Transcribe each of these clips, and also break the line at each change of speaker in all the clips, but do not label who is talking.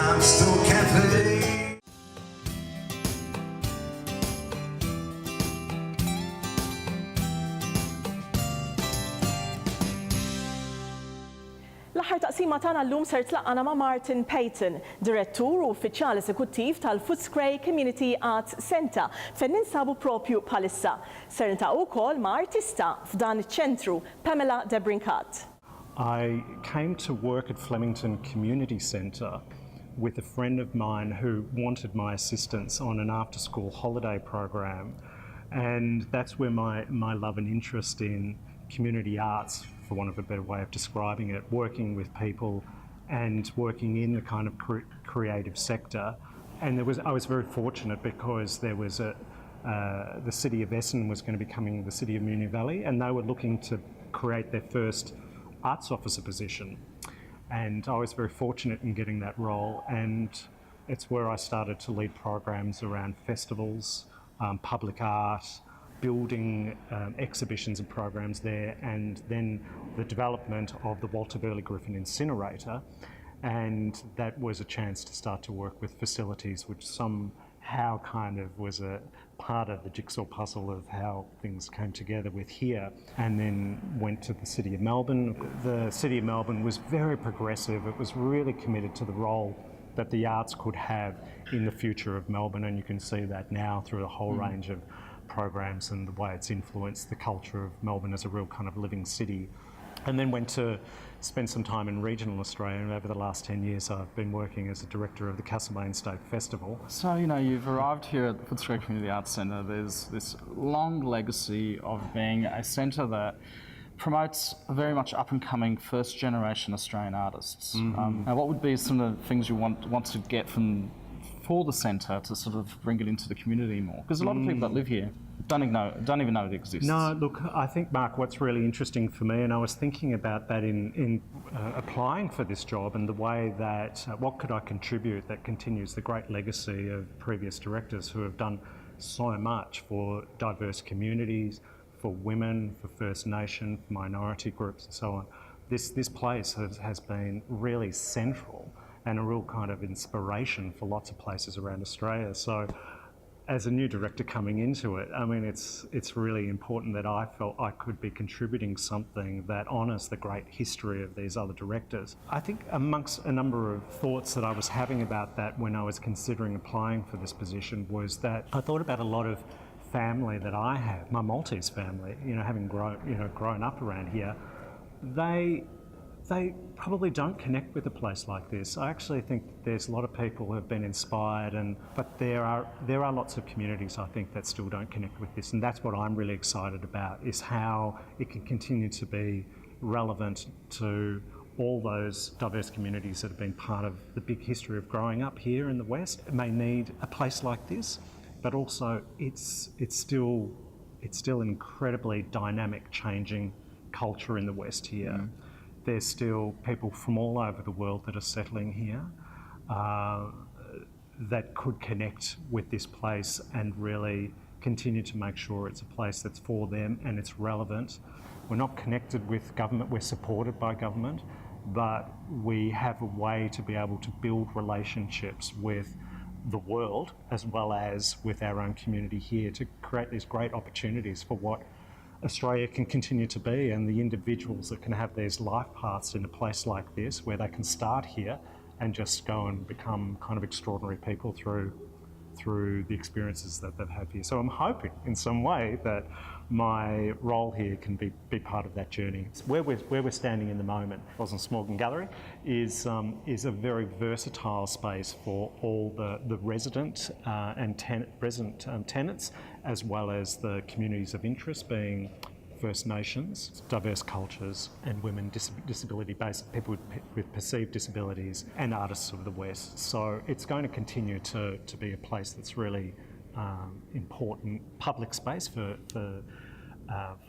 Limestone Cafe.
L-aħħar taqsima tagħna llum ser tlaqqana ma' Martin Paten, direttur u uffiċjal eżekuttiv tal-Footscray Community Arts Centre, fejn ninsabu propju bħalissa. Ser niltaqgħu wkoll ma' artista f'dan iċ-ċentru, Pamela Debrincat.
I came to work at Flemington Community Centre with a friend of mine who wanted my assistance on an after-school holiday program, and that's where my love and interest in community arts, for want of a better way of describing it, working with people and working in the kind of creative sector. And I was very fortunate because there was the city of Essen was going to be becoming the city of Moonee Valley, and they were looking to create their first arts officer position. And I was very fortunate in getting that role, and it's where I started to lead programs around festivals, public art, building exhibitions and programs there, and then the development of the Walter Burley Griffin incinerator. And that was a chance to start to work with facilities, which somehow kind of was a part of the jigsaw puzzle of how things came together with here. And then went to the City of Melbourne. The City of Melbourne was very progressive. It was really committed to the role that the arts could have in the future of Melbourne, and you can see that now through a whole range of programs and the way it's influenced the culture of Melbourne as a real kind of living city. And then went to spend some time in regional Australia, and over the last 10 years I've been working as a director of the Castlemaine State Festival.
So, you've arrived here at the Footscray Community Arts Centre. There's this long legacy of being a centre that promotes very much up-and-coming first-generation Australian artists. Now, what would be some of the things you want to get for the centre to sort of bring it into the community more? Because a lot of people that live here don't even know it exists.
No, look, I think, Mark, what's really interesting for me, and I was thinking about that in applying for this job, and the way that what could I contribute that continues the great legacy of previous directors who have done so much for diverse communities, for women, for First Nation, for minority groups and so on. This place has been really central and a real kind of inspiration for lots of places around Australia. So as a new director coming into it, I mean, it's really important that I felt I could be contributing something that honours the great history of these other directors. I think amongst a number of thoughts that I was having about that when I was considering applying for this position was that I thought about a lot of family that I have, my Maltese family, having grown up around here. They probably don't connect with a place like this. I actually think there's a lot of people who have been inspired, but there are lots of communities, I think, that still don't connect with this, and that's what I'm really excited about, is how it can continue to be relevant to all those diverse communities that have been part of the big history of growing up here in the West. It may need a place like this, but also it's still an incredibly dynamic, changing culture in the West here. There's still people from all over the world that are settling here that could connect with this place and really continue to make sure it's a place that's for them and it's relevant. We're not connected with government, we're supported by government, but we have a way to be able to build relationships with the world as well as with our own community here to create these great opportunities for what Australia can continue to be, and the individuals that can have these life paths in a place like this where they can start here and just go and become kind of extraordinary people through the experiences that they've had here. So I'm hoping in some way that my role here can be part of that journey. Where we're standing in the moment, Boston Smorgon Gallery, is a very versatile space for all the resident and tenants, as well as the communities of interest, being First Nations, diverse cultures, and women, disability-based people with perceived disabilities, and artists of the West. So it's going to continue to be a place that's really important public space for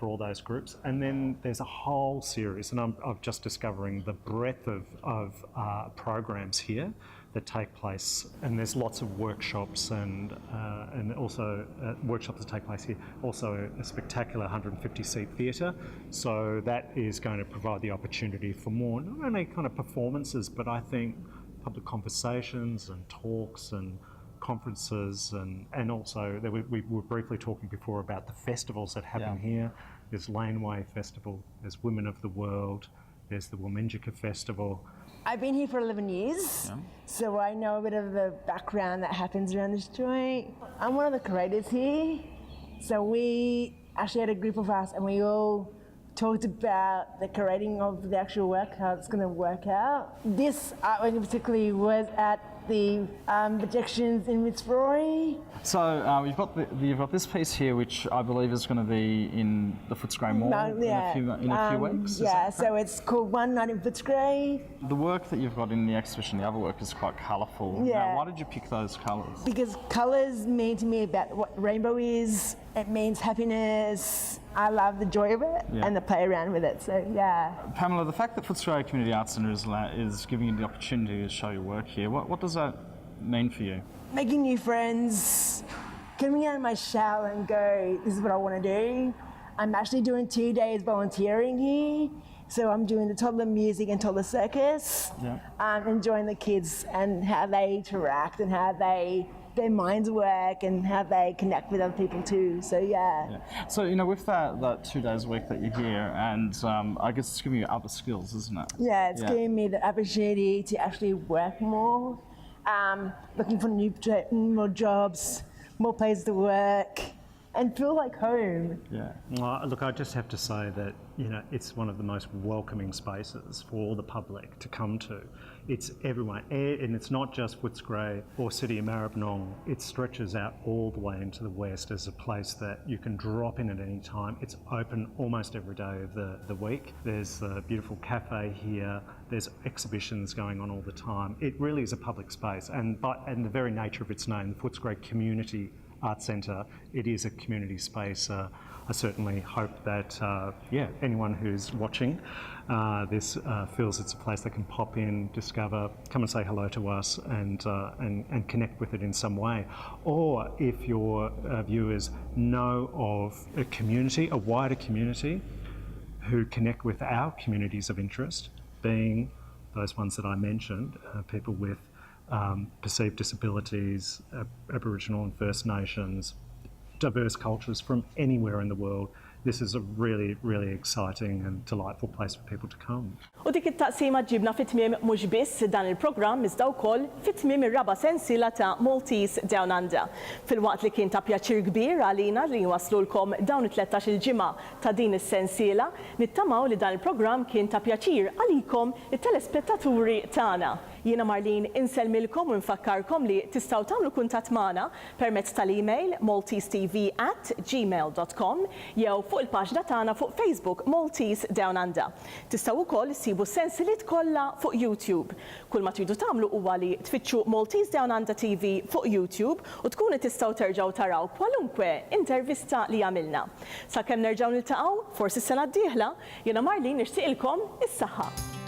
all those groups. And then there's a whole series, and I'm just discovering the breadth of programs here that take place, and there's lots of workshops and also workshops that take place here. Also a spectacular 150-seat theatre, so that is going to provide the opportunity for more, not only kind of performances, but I think public conversations and talks and conferences, and also we were briefly talking before about the festivals that happen here. There's Laneway Festival, there's Women of the World, there's the Wominjeka Festival.
I've been here for 11 years, so I know a bit of the background that happens around this joint. I'm one of the curators here, so we actually had a group of us and we all talked about the curating of the actual work, how it's going to work out. This artwork in particular was at the projections in Fitzroy.
So you've got this piece here, which I believe is going to be in the Footscray Mall in a few weeks.
Yeah, so it's called One Night in Footscray.
The work that you've got in the exhibition, the other work, is quite colourful.
Yeah.
Now, why did you pick those colours?
Because colours mean to me about what rainbow is. It means happiness. I love the joy of it and the play around with it, so yeah.
Pamela, the fact that Footscray Community Arts Centre is giving you the opportunity to show your work here, what does that mean for you?
Making new friends, coming out of my shell and go, this is what I want to do. I'm actually doing 2 days volunteering here. So I'm doing the toddler music and toddler circus. Enjoying the kids and how they interact and how their minds work and how they connect with other people too. So
So with that 2 days a week that you're here, and I guess it's giving you other skills, isn't it?
Yeah, it's giving me the opportunity to actually work more, looking for more jobs, more places to work, and feel like home.
Yeah. Well, look, I just have to say that it's one of the most welcoming spaces for the public to come to. It's everyone, and it's not just Footscray or City of Maribyrnong. It stretches out all the way into the west as a place that you can drop in at any time. It's open almost every day of the week. There's a beautiful cafe here. There's exhibitions going on all the time. It really is a public space, and the very nature of its name, the Footscray Community Arts Centre, it is a community space. I certainly hope that anyone who's watching this feels it's a place they can pop in, discover, come and say hello to us, and connect with it in some way. Or if your viewers know of a community, a wider community, who connect with our communities of interest, being those ones that I mentioned, people with perceived disabilities, Aboriginal and First Nations, diverse cultures from anywhere in the world. This is a really, really exciting and delightful place for people to come.
U dik it-taqsima ġibna fit-tmiem mhux biss dan il-programm iżda wkoll fit-tmiem ir-raba' sensiela ta' Maltese DownUnder. Filwaqt li kien ta' pjaċir kbir għalina li nwaslulkom dawn it-13 il-ġimgħa ta' din is-sensiela, nittamaw li dan il-programm kien ta' pjaċir għalikom it-telespettaturi tagħna. Jiena Marlin inselmilkom u nfakkarkom li tistgħu tagħmlu kuntatt magħna permezz tal-email maltesetv@gmail.com jew fuq il-paġna tagħna fuq Facebook Maltese DownUnder. Tistgħu wkoll issibu sensieliet kollha fuq YouTube. Kull ma tridu tagħmlu huwa li tfittxu Maltese DownUnder TV fuq YouTube u tkunu tistgħu terġgħu taraw kwalunkwe intervista li għamilna. Sakemm nerġgħu niltaqgħu forsi s-sena d-dieħla, jiena Marlin nixtieqilkom is-saħħa.